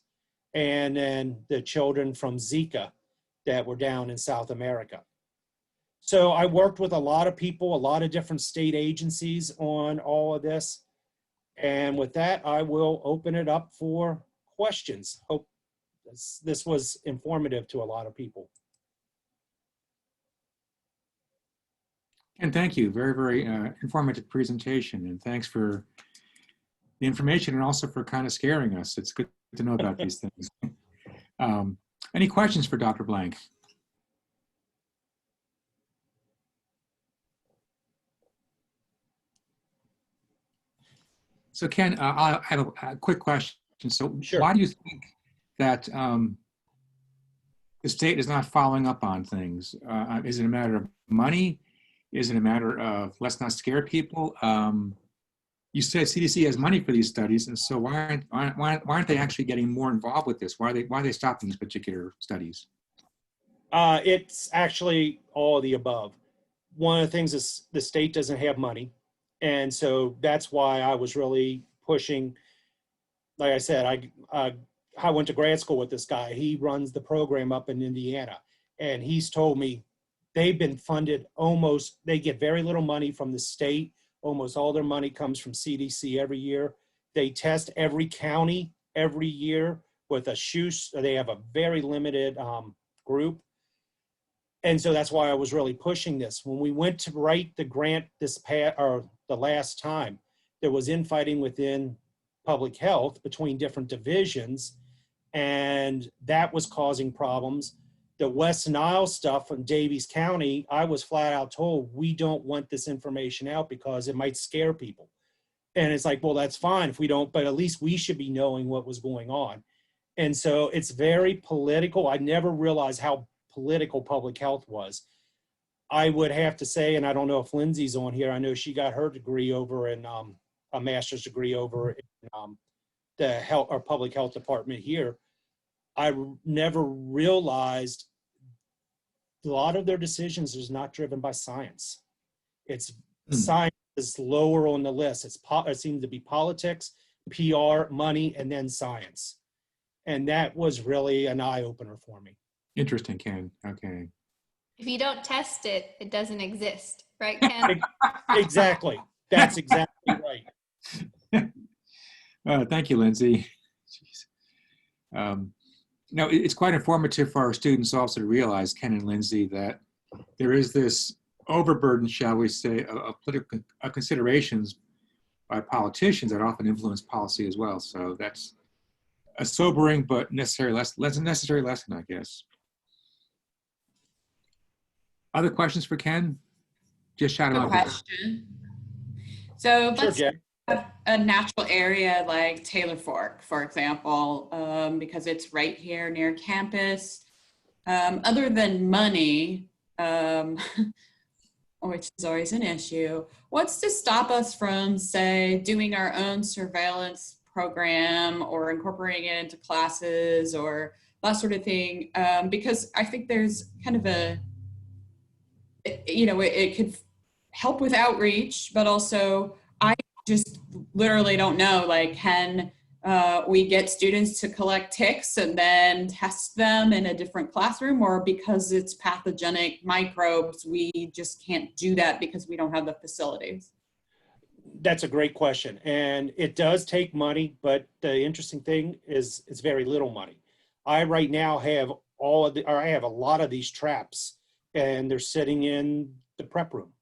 And then the children from Zika that were down in South America. So I worked with a lot of people, a lot of different state agencies on all of this. And with that, I will open it up for questions. Hope this was informative to a lot of people. And thank you. Very, very informative presentation. And thanks for the information and also for kind of scaring us. It's good to know about these things. Any questions for Dr. Blank? So Ken, I have a quick question. So Sure. Why do you think that the state is not following up on things? Is it a matter of money? Is it a matter of let's not scare people? You said CDC has money for these studies, and so why aren't they actually getting more involved with this? Why are they stopping these particular studies? It's actually all of the above. One of the things is the state doesn't have money. And so that's why I was really pushing. Like I said, I went to grad school with this guy. He runs the program up in Indiana. And he's told me they've been funded they get very little money from the state. Almost all their money comes from CDC every year. They test every county every year with they have a very limited group. And so that's why I was really pushing this. When we went to write the grant the last time, there was infighting within public health between different divisions, and that was causing problems. The West Nile stuff in Davies County, I was flat out told, we don't want this information out because it might scare people. And it's like, well, that's fine if we don't, but at least we should be knowing what was going on. And so it's very political. I never realized how political public health was. I would have to say, and I don't know if Lindsay's on here, I know she got her degree over in a master's degree over in the health or public health department here. I never realized a lot of their decisions is not driven by science. It's science is lower on the list. It seems to be politics, PR, money, and then science. And that was really an eye opener for me. Interesting, Ken. Okay. If you don't test it, it doesn't exist, right, Ken? Exactly. That's exactly right. Thank you, Lindsay. Jeez. No, it's quite informative for our students also to realize, Ken and Lindsay, that there is this overburden, shall we say, of political considerations by politicians that often influence policy as well. So that's a sobering but necessary necessary lesson, I guess. Other questions for Ken? Just shout them Good out. question. So Sure, let's Jack. have a natural area like Taylor Fork, for example, because it's right here near campus. Other than money, which is always an issue, what's to stop us from, say, doing our own surveillance program or incorporating it into classes or that sort of thing? Because I think there's kind of it could help with outreach, but also I just literally don't know, like, can we get students to collect ticks and then test them in a different classroom, or because it's pathogenic microbes, we just can't do that because we don't have the facilities? That's a great question. And it does take money, but the interesting thing is it's very little money. I right now have I have a lot of these traps and they're sitting in the prep room.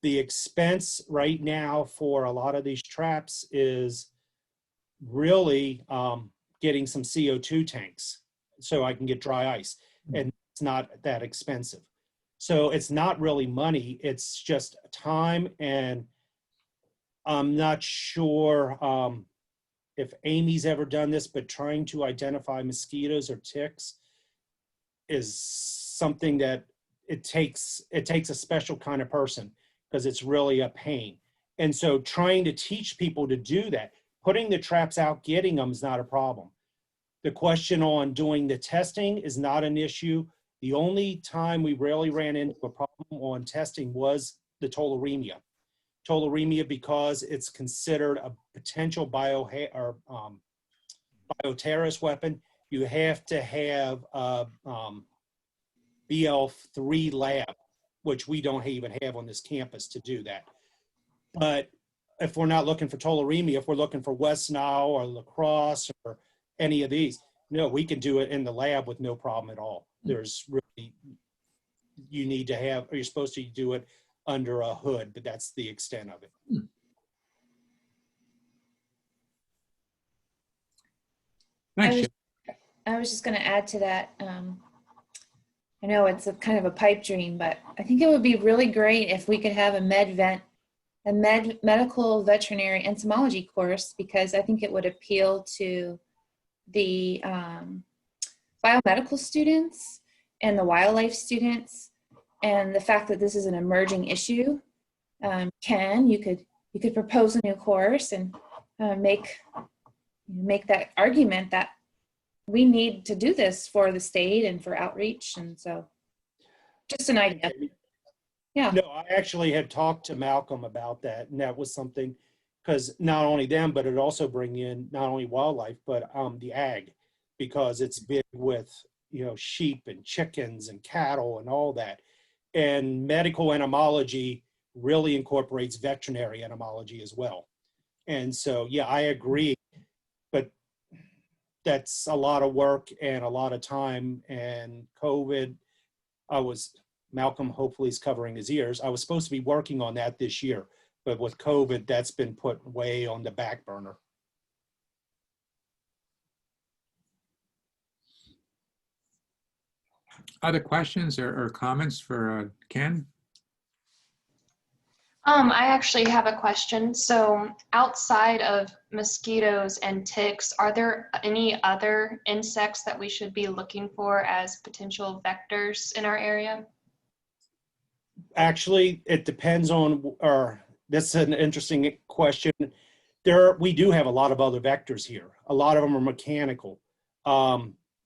The expense right now for a lot of these traps is really getting some CO2 tanks so I can get dry ice, and it's not that expensive. So it's not really money, it's just time. And I'm not sure if Amy's ever done this, but trying to identify mosquitoes or ticks is something that it takes a special kind of person, because it's really a pain. And so trying to teach people to do that, putting the traps out, getting them is not a problem. The question on doing the testing is not an issue. The only time we really ran into a problem on testing was the tularemia. Tularemia, because it's considered a potential bioterrorist weapon, you have to have a BL3 lab, which we don't even have on this campus to do that. But if we're not looking for tularemia, if we're looking for West Nile or lacrosse or any of these, no, we can do it in the lab with no problem at all. There's really, you're supposed to do it under a hood, but that's the extent of it. Thanks. I was just going to add to that. I know it's a kind of a pipe dream, but I think it would be really great if we could have a medical veterinary entomology course, because I think it would appeal to the biomedical students and the wildlife students, and the fact that this is an emerging issue. Ken, you could propose a new course and make that argument that we need to do this for the state and for outreach. And so just an idea. Yeah. No, I actually had talked to Malcolm about that, and that was something, because not only them, but it also bring in not only wildlife, but the ag, because it's big with, sheep and chickens and cattle and all that. And medical entomology really incorporates veterinary entomology as well. And so, yeah, I agree, but that's a lot of work and a lot of time. And COVID, Malcolm hopefully is covering his ears. I was supposed to be working on that this year, but with COVID, that's been put way on the back burner. Other questions or comments for Ken? I actually have a question. So outside of mosquitoes and ticks, are there any other insects that we should be looking for as potential vectors in our area? Actually, it depends on, this is an interesting question. We do have a lot of other vectors here. A lot of them are mechanical.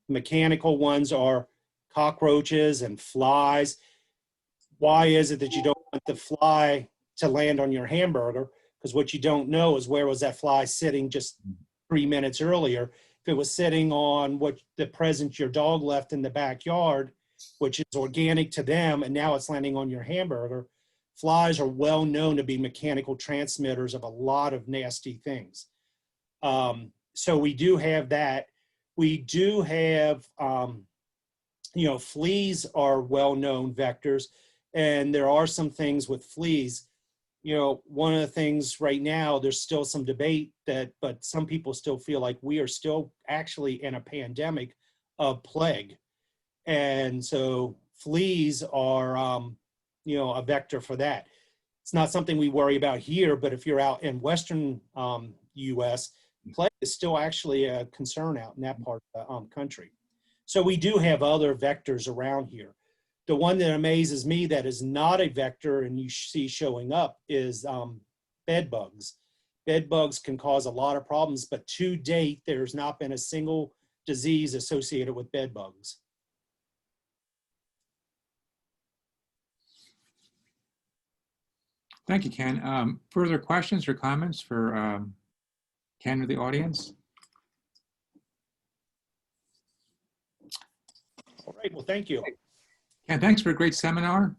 Mechanical ones are cockroaches and flies. Why is it that you don't want the fly to land on your hamburger? Because what you don't know is, where was that fly sitting just 3 minutes earlier? If it was sitting on the present your dog left in the backyard, which is organic to them, and now it's landing on your hamburger. Flies are well known to be mechanical transmitters of a lot of nasty things. So we do have that. We do have, fleas are well-known vectors, and there are some things with fleas. One of the things right now, there's still some debate but some people still feel like we are still actually in a pandemic of plague. And so fleas are, a vector for that. It's not something we worry about here, but if you're out in Western US, plague is still actually a concern out in that part of the country. So we do have other vectors around here. The one that amazes me that is not a vector and you see showing up is bed bugs. Bed bugs can cause a lot of problems, but to date, there's not been a single disease associated with bed bugs. Thank you, Ken. Further questions or comments for Ken or the audience? All right, well, thank you. Ken, thanks for a great seminar.